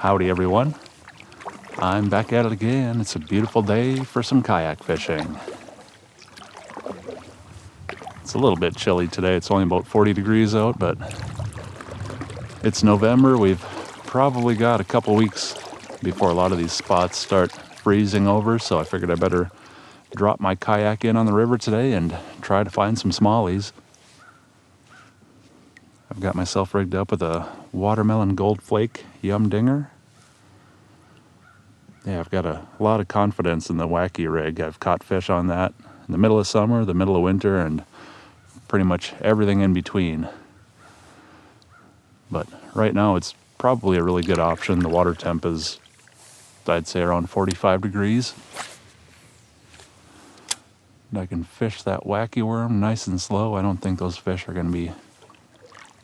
Howdy everyone, I'm back at it again. It's a beautiful day for some kayak fishing. It's a little bit chilly today. It's only about 40 degrees out, but it's November. We've probably got a couple weeks before a lot of these spots start freezing over, so I figured I better drop my kayak in on the river today and try to find some smallies. I've got myself rigged up with a watermelon gold flake yum dinger. Yeah, I've got a lot of confidence in the wacky rig. I've caught fish on that in the middle of summer, the middle of winter, and pretty much everything in between. But right now it's probably a really good option. The water temp is, I'd say, around 45 degrees. And I can fish that wacky worm nice and slow. I don't think those fish are going to be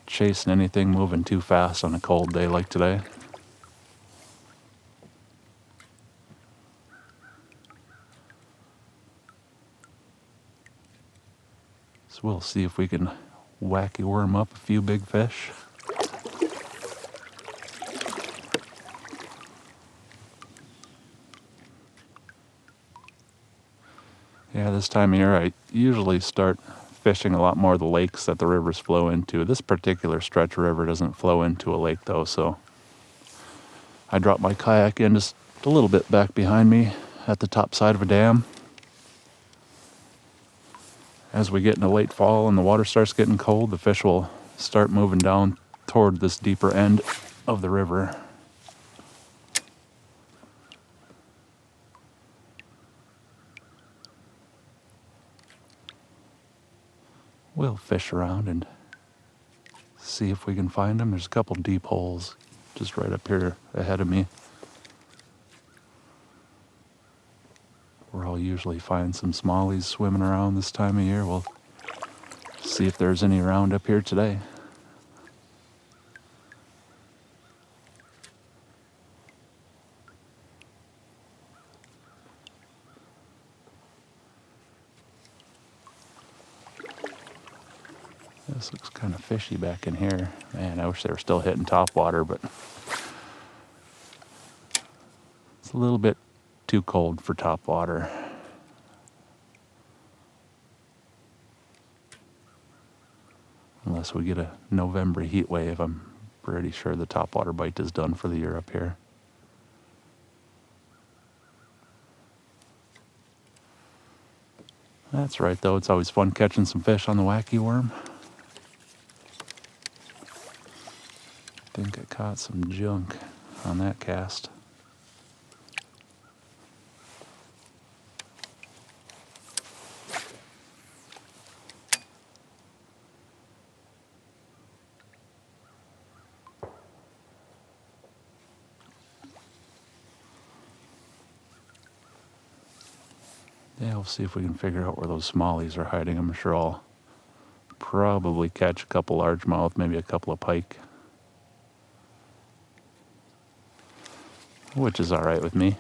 chasing anything moving too fast on a cold day like today. So we'll see if we can wacky worm up a few big fish. Yeah, this time of year I usually start fishing a lot more of the lakes that the rivers flow into. This particular stretch of river doesn't flow into a lake though, so I dropped my kayak in just a little bit back behind me at the top side of a dam. As we get into late fall and the water starts getting cold, the fish will start moving down toward this deeper end of the river. We'll fish around and see if we can find them. There's a couple deep holes just right up here ahead of me, where I'll usually find some smallies swimming around this time of year. We'll see if there's any around up here today. This looks kind of fishy back in here. Man, I wish they were still hitting top water, but it's a little bit too cold for top water. Unless we get a November heat wave, I'm pretty sure the topwater bite is done for the year up here. That's right though, it's always fun catching some fish on the wacky worm. I think I caught some junk on that cast. Yeah, we'll see if we can figure out where those smallies are hiding. I'm sure I'll probably catch a couple largemouth, maybe a couple of pike, which is all right with me.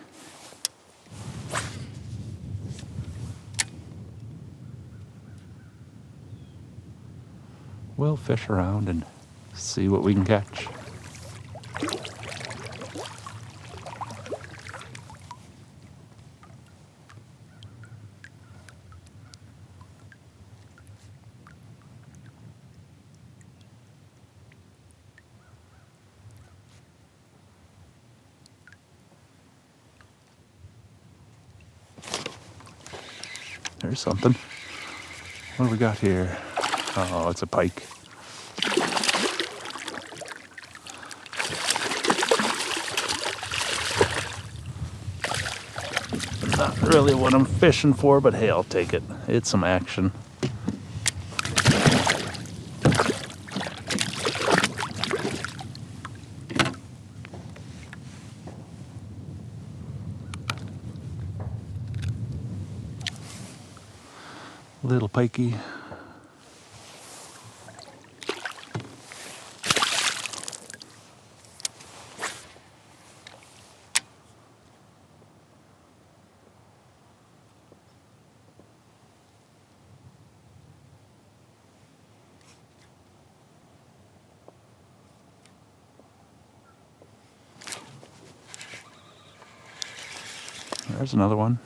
We'll fish around and see what we can catch. There's something. What do we got here? Oh, it's a pike. Not really what I'm fishing for, but hey, I'll take it. It's some action. Little pikey. There's another one.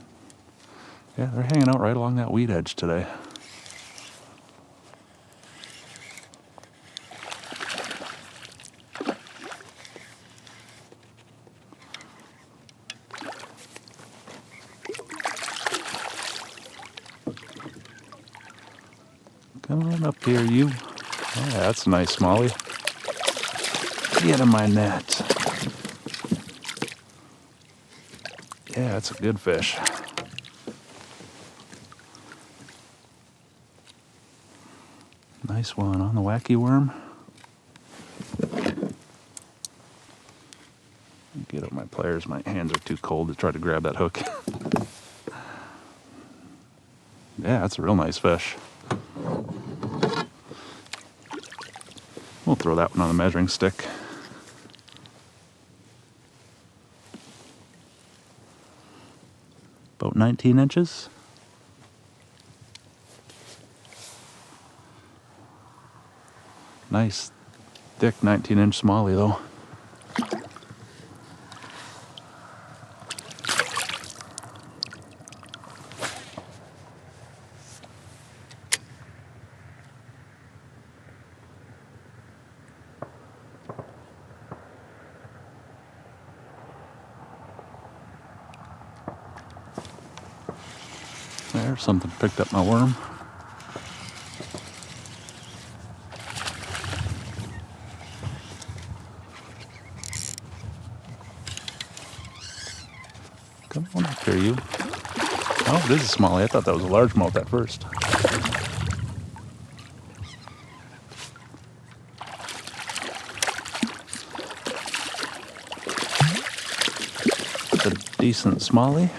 Yeah, they're hanging out right along that weed edge today. Come on up here, you. Oh, that's a nice smallie. Get in my net. Yeah, that's a good fish. Nice one on the wacky worm. Get up my pliers. My hands are too cold to try to grab that hook. Yeah, that's a real nice fish. We'll throw that one on the measuring stick. About 19 inches. Nice, thick 19-inch smallie though. There, something picked up my worm. Come on up here, you. Oh, it is a smallie. I thought that was a largemouth at first. It's a decent smallie.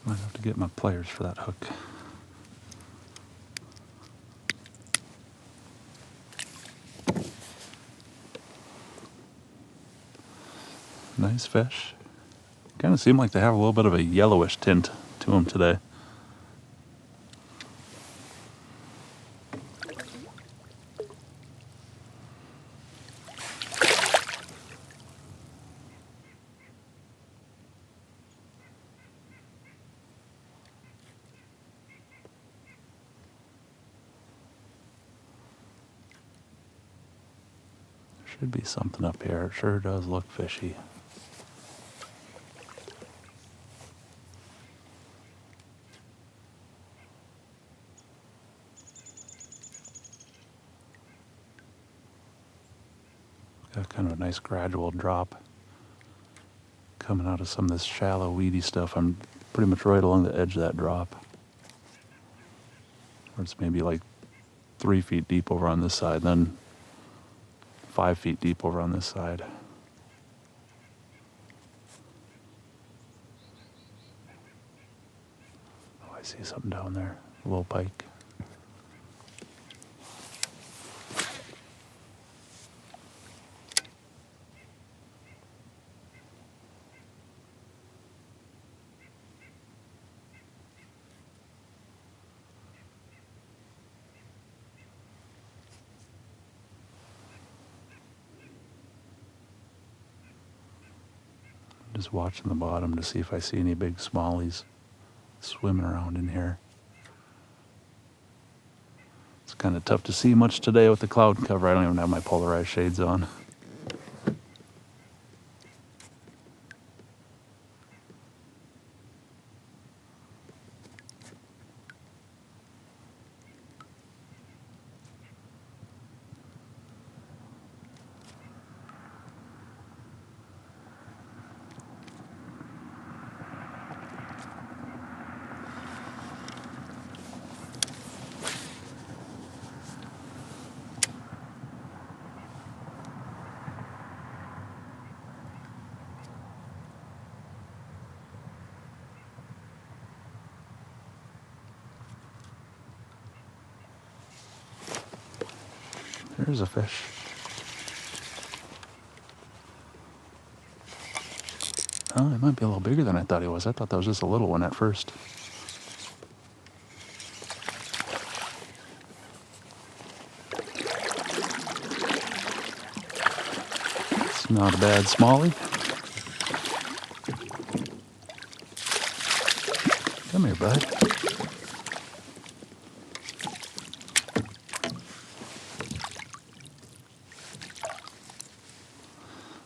Might have to get my pliers for that hook. Nice fish. Kind of seem like they have a little bit of a yellowish tint to them today. Should be something up here. It sure does look fishy. Got kind of a nice gradual drop coming out of some of this shallow, weedy stuff. I'm pretty much right along the edge of that drop. Where it's maybe like 3 feet deep over on this side, then 5 feet deep over on this side. Oh, I see something down there. A little pike. Just watching the bottom to see if I see any big smallies swimming around in here. It's kind of tough to see much today with the cloud cover. I don't even have my polarized shades on. There's a fish. Oh, it might be a little bigger than I thought he was. I thought that was just a little one at first. It's not a bad smallie. Come here, bud.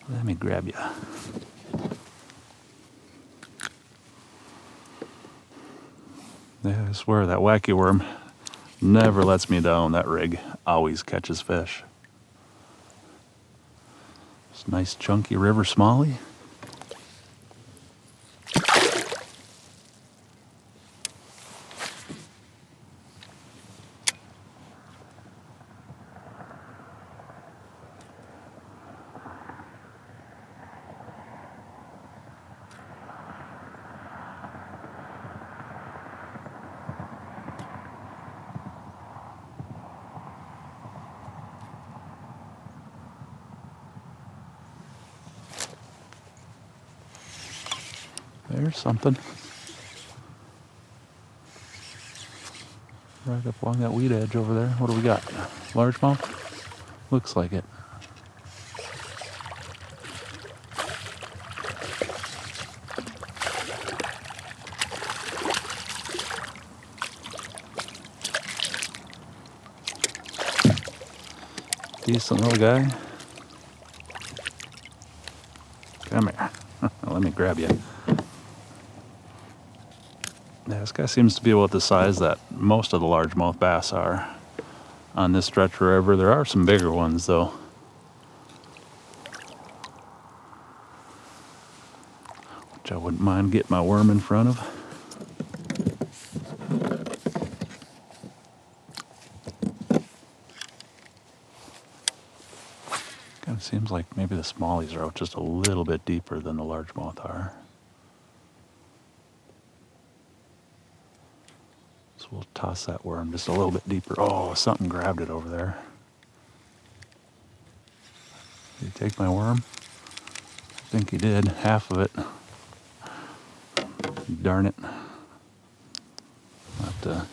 Let me grab you. Yeah, I swear that wacky worm never lets me down. That rig always catches fish. It's a nice chunky river smallie. There's something. Right up along that weed edge over there. What do we got? Largemouth? Looks like it. Decent little guy. Come here. Let me grab you. Yeah, this guy seems to be about the size that most of the largemouth bass are on this stretch of river. There are some bigger ones though. Which I wouldn't mind getting my worm in front of. Kind of seems like maybe the smallies are out just a little bit deeper than the largemouth are. So we'll toss that worm just a little bit deeper. Oh, something grabbed it over there. Did he take my worm? I think he did, half of it. Darn it. I'll have to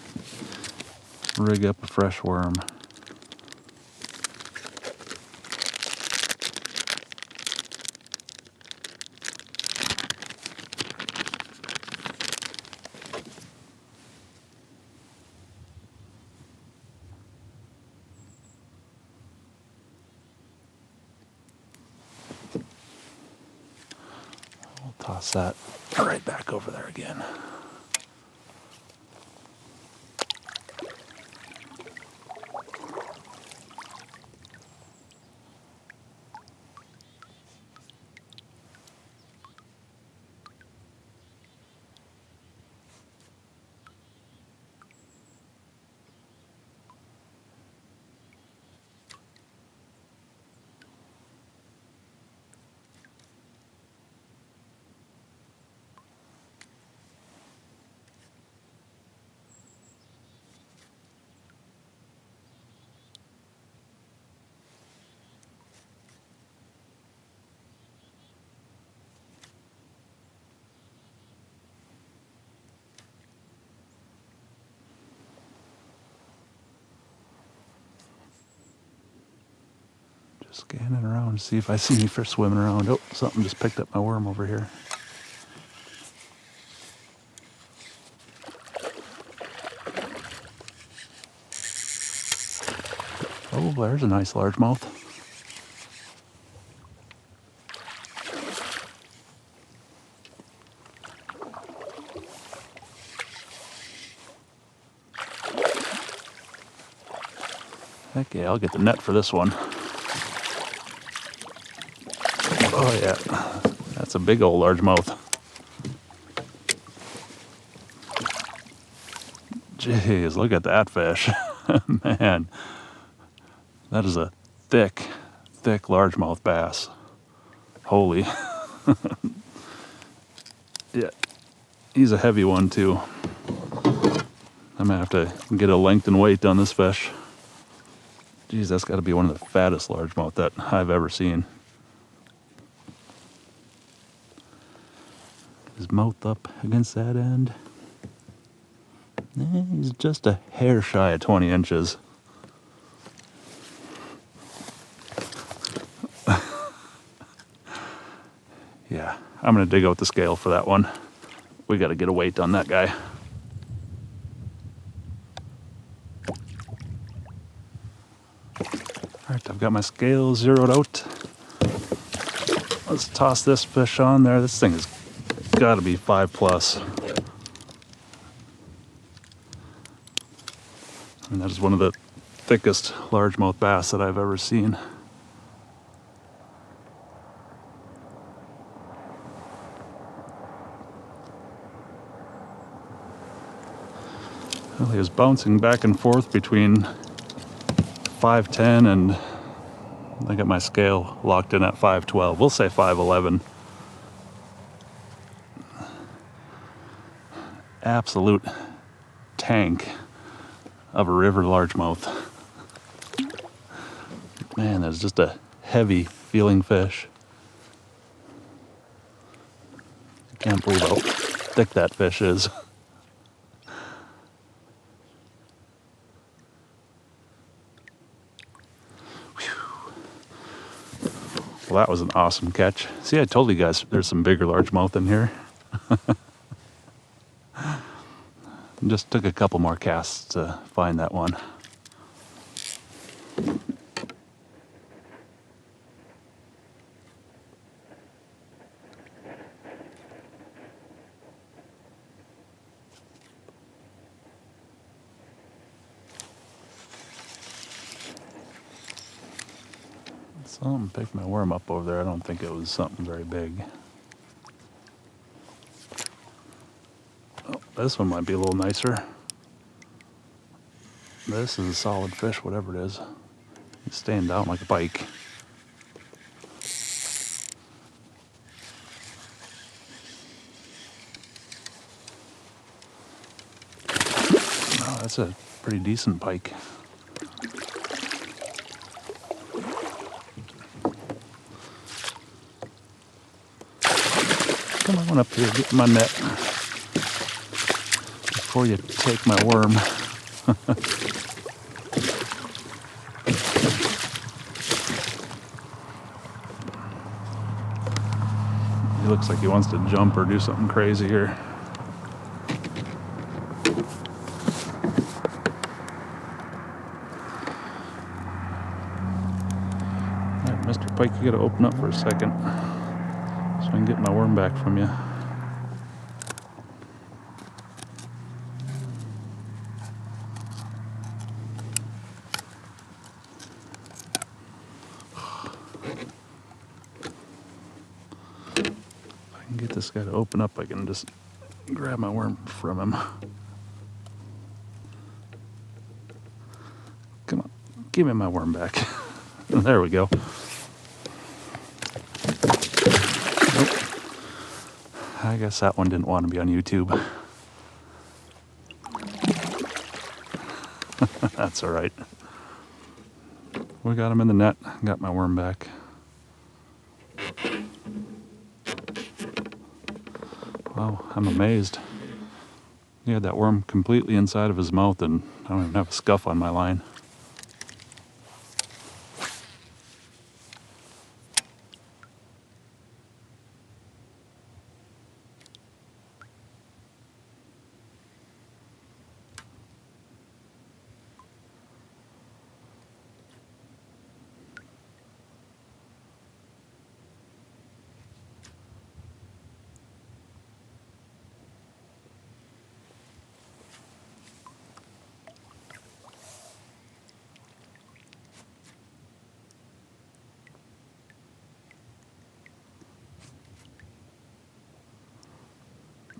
rig up a fresh worm. We'll toss that right back over there again. Scanning around to see if I see any fish swimming around. Oh, something just picked up my worm over here. Oh, there's a nice largemouth. Heck yeah, I'll get the net for this one. Oh yeah, that's a big old largemouth. Jeez, look at that fish. Man, that is a thick, thick largemouth bass. Holy. Yeah, he's a heavy one too. I'm gonna have to get a length and weight on this fish. Jeez, that's gotta be one of the fattest largemouth that I've ever seen. His mouth up against that end. He's just a hair shy of 20 inches. Yeah, I'm gonna dig out the scale for that one. We gotta get a weight on that guy. All right, I've got my scale zeroed out. Let's toss this fish on there. This thing has gotta be 5+. And that is one of the thickest largemouth bass that I've ever seen. Well, he was bouncing back and forth between 5'10" and I got my scale locked in at 5'12". We'll say 5'11". Absolute tank of a river largemouth. Man, that's just a heavy feeling fish. I can't believe how thick that fish is. Well, that was an awesome catch. See, I told you guys there's some bigger largemouth in here. Just took a couple more casts to find that one. Something picked my worm up over there. I don't think it was something very big. Oh, this one might be a little nicer. This is a solid fish, whatever it is. It's staying down like a pike. Oh, that's a pretty decent pike. Come on up here, get my net before you take my worm. He looks like he wants to jump or do something crazy here. All right, Mr. Pike, you gotta open up for a second so I can get my worm back from you. Get this guy to open up, I can just grab my worm from him. Come on, give me my worm back. There we go. Nope. I guess that one didn't want to be on YouTube. That's all right. We got him in the net, got my worm back. Wow, I'm amazed. He had that worm completely inside of his mouth and I don't even have a scuff on my line.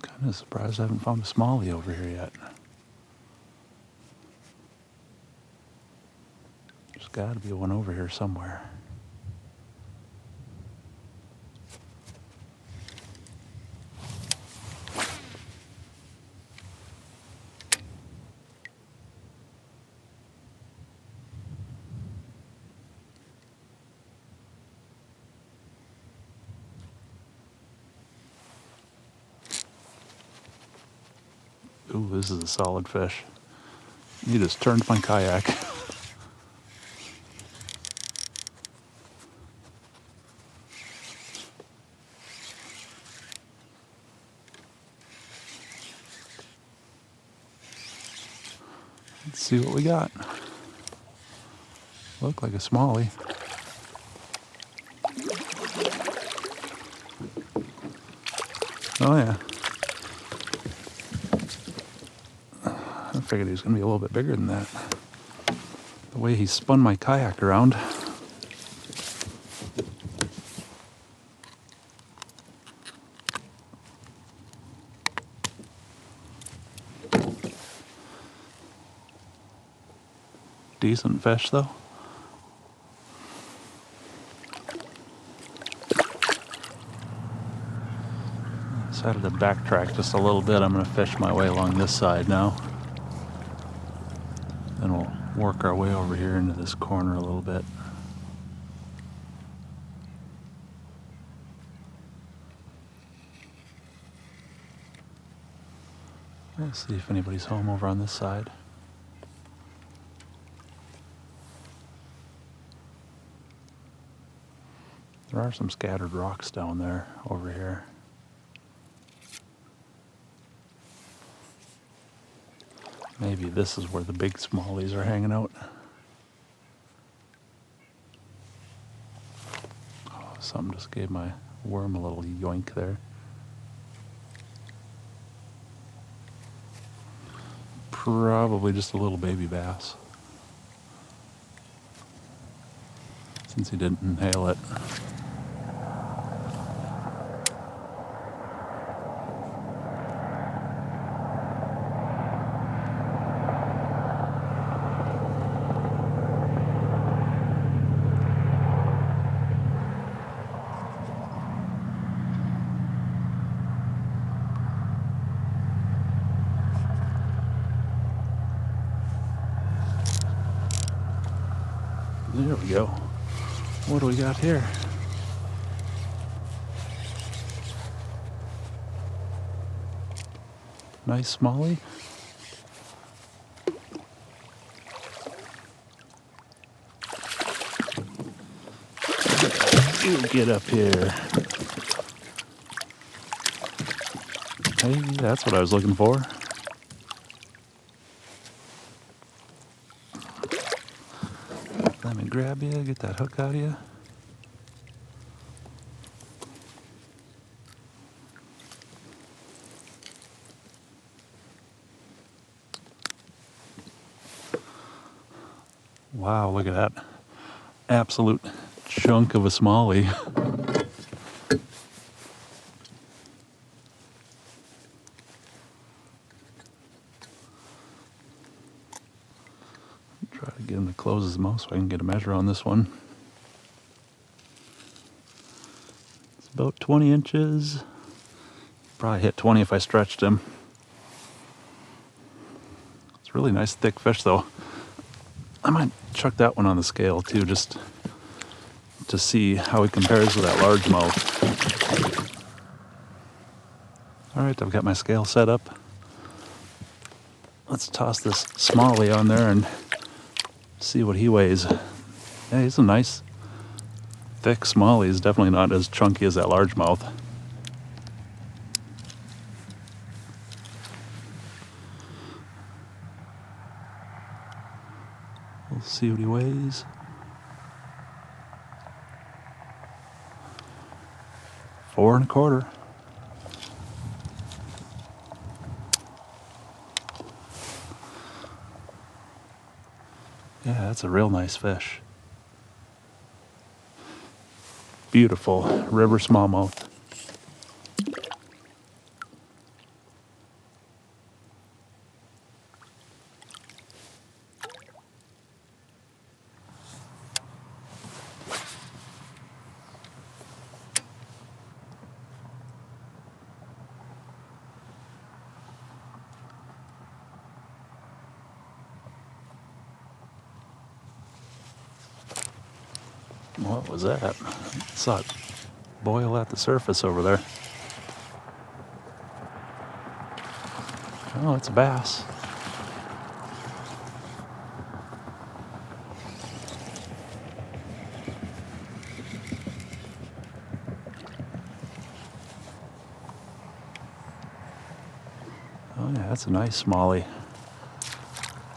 Kind of surprised I haven't found a smallie over here yet. There's got to be one over here somewhere. Ooh, this is a solid fish. He just turned my kayak. Let's see what we got. Look like a smallie. Oh yeah. I figured he was going to be a little bit bigger than that. The way he spun my kayak around. Decent fish though. Decided to backtrack just a little bit. I'm going to fish my way along this side now. Then we'll work our way over here into this corner a little bit. Let's see if anybody's home over on this side. There are some scattered rocks down there over here. Maybe this is where the big smallies are hanging out. Oh, something just gave my worm a little yoink there. Probably just a little baby bass, since he didn't inhale it. There we go. What do we got here? Nice smallie. You get up here. Hey, that's what I was looking for. Let me grab you, get that hook out of you. Wow, look at that. Absolute chunk of a smallie. Try to get him to close his mouth so I can get a measure on this one. It's about 20 inches. Probably hit 20 if I stretched him. It's a really nice thick fish though. I might chuck that one on the scale too, just to see how it compares with that largemouth. Alright, I've got my scale set up. Let's toss this smallie on there and see what he weighs. Yeah, he's a nice thick smallie. He's definitely not as chunky as that largemouth. We'll see what he weighs. 4 1/4. Yeah, that's a real nice fish. Beautiful river smallmouth. What was that? I saw it boil at the surface over there. Oh, it's a bass. Oh yeah, that's a nice smallie.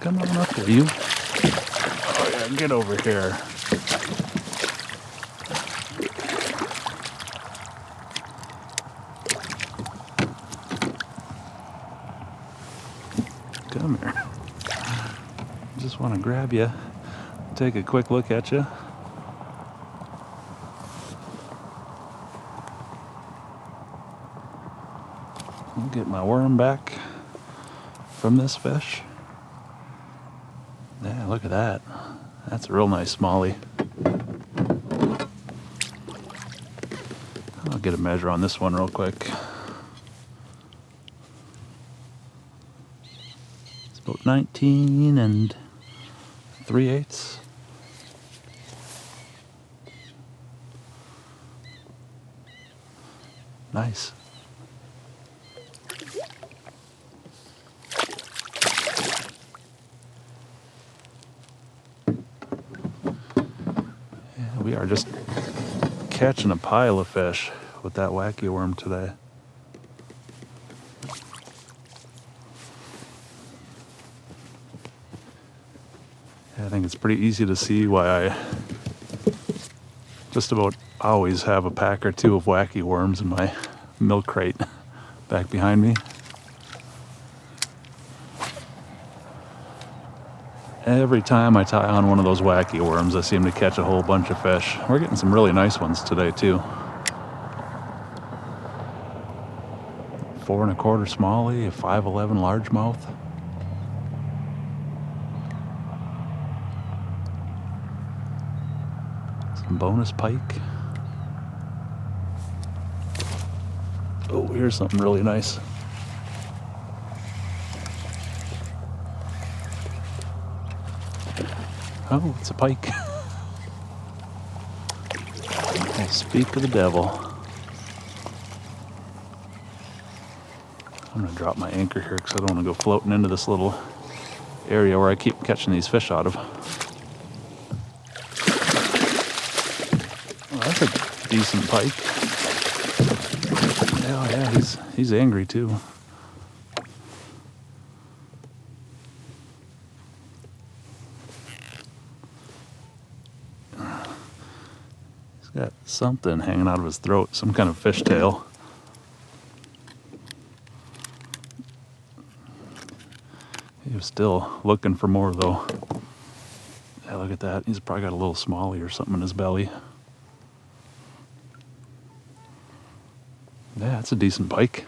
Come on up here, you. Oh yeah, get over here. Come here. Just want to grab you, take a quick look at you. I'll get my worm back from this fish. Yeah, look at that. That's a real nice smallie. I'll get a measure on this one real quick. It's about 19 3/8. Nice. Yeah, we are just catching a pile of fish with that wacky worm today. I think it's pretty easy to see why I just about always have a pack or two of wacky worms in my milk crate back behind me. Every time I tie on one of those wacky worms, I seem to catch a whole bunch of fish. We're getting some really nice ones today too. 4 1/4 smallie, a 5'11" largemouth. Some bonus pike. Oh, here's something really nice. Oh, it's a pike. Well, speak of the devil. I'm gonna drop my anchor here because I don't want to go floating into this little area where I keep catching these fish out of. Oh, that's a decent pike. Oh yeah, he's angry too. He's got something hanging out of his throat, some kind of fishtail. He was still looking for more though. Yeah, look at that. He's probably got a little smallie or something in his belly. Yeah, that's a decent pike.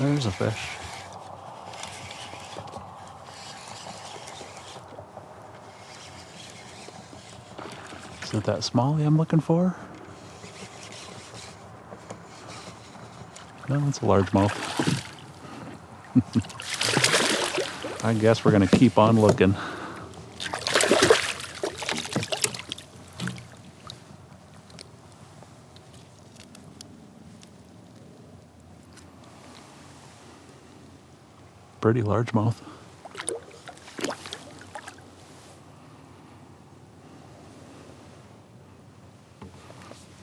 There's a fish. Is it that smallie I'm looking for? No, it's a largemouth. I guess we're gonna keep on looking. Pretty largemouth.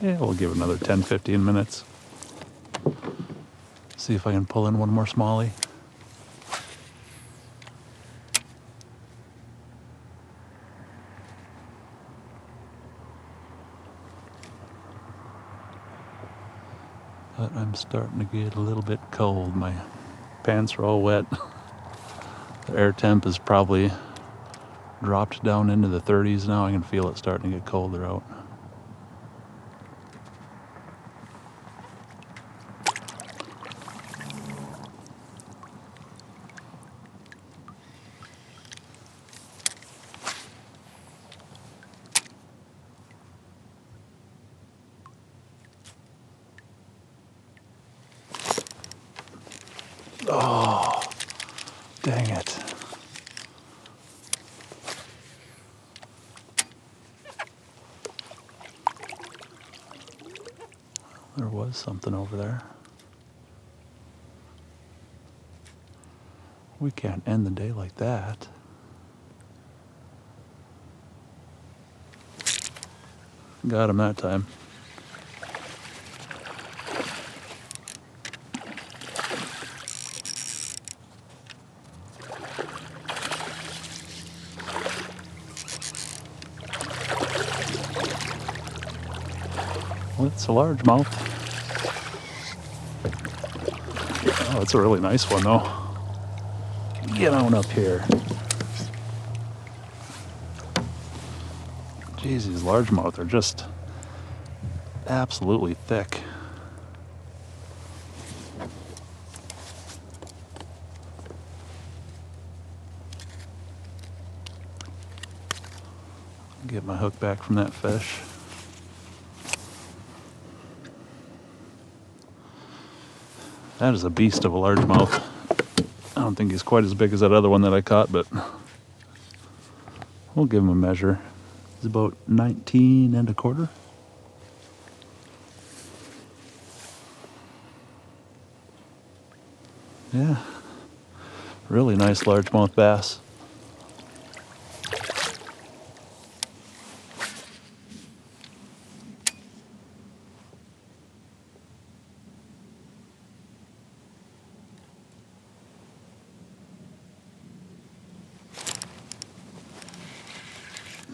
Yeah, we'll give it another 10-15 minutes. See if I can pull in one more smallie. But I'm starting to get a little bit cold. My pants are all wet. The air temp is probably dropped down into the 30s now. I can feel it starting to get colder out. Oh, dang it. There was something over there. We can't end the day like that. Got him that time. Well, it's a largemouth. Oh, it's a really nice one though. Get on up here. Jeez, these largemouth are just absolutely thick. Get my hook back from that fish. That is a beast of a largemouth. I don't think he's quite as big as that other one that I caught, but we'll give him a measure. He's about 19 and a quarter. Yeah, really nice largemouth bass.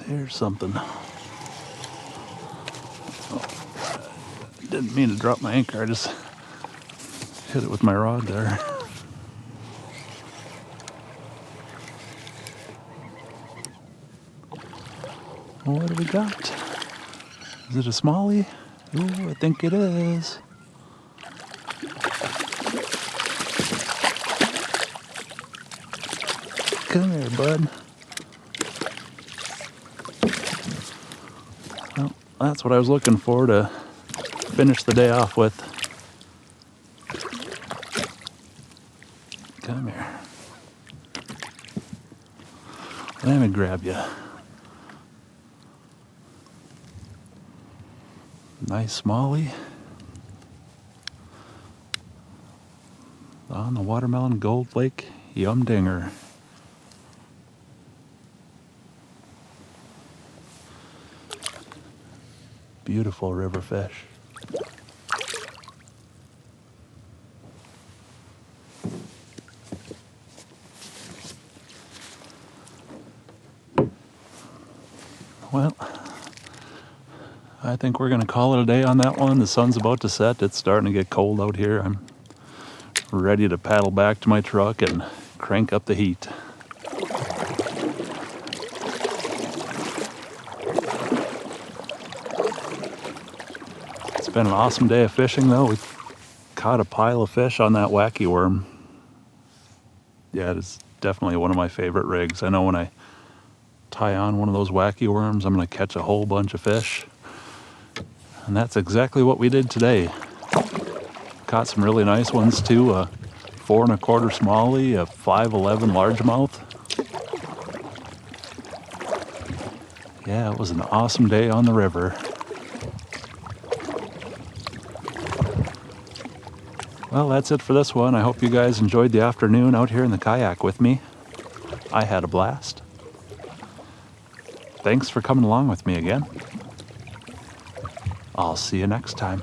Here's something. Oh, didn't mean to drop my anchor, I just hit it with my rod there. Well, what do we got? Is it a smallie? Ooh, I think it is. Come here, bud. Well, that's what I was looking for to finish the day off with. Come here. Let me grab you. Nice smallie. On the Watermelon Gold Lake Yum Dinger. Beautiful river fish. Well, I think we're gonna call it a day on that one. The sun's about to set. It's starting to get cold out here. I'm ready to paddle back to my truck and crank up the heat. It's been an awesome day of fishing though. We caught a pile of fish on that wacky worm. Yeah, it is definitely one of my favorite rigs. I know when I tie on one of those wacky worms, I'm gonna catch a whole bunch of fish. And that's exactly what we did today. Caught some really nice ones too. A 4 1/4 smallie, a 5'11" largemouth. Yeah, it was an awesome day on the river. Well, that's it for this one. I hope you guys enjoyed the afternoon out here in the kayak with me. I had a blast. Thanks for coming along with me again. I'll see you next time.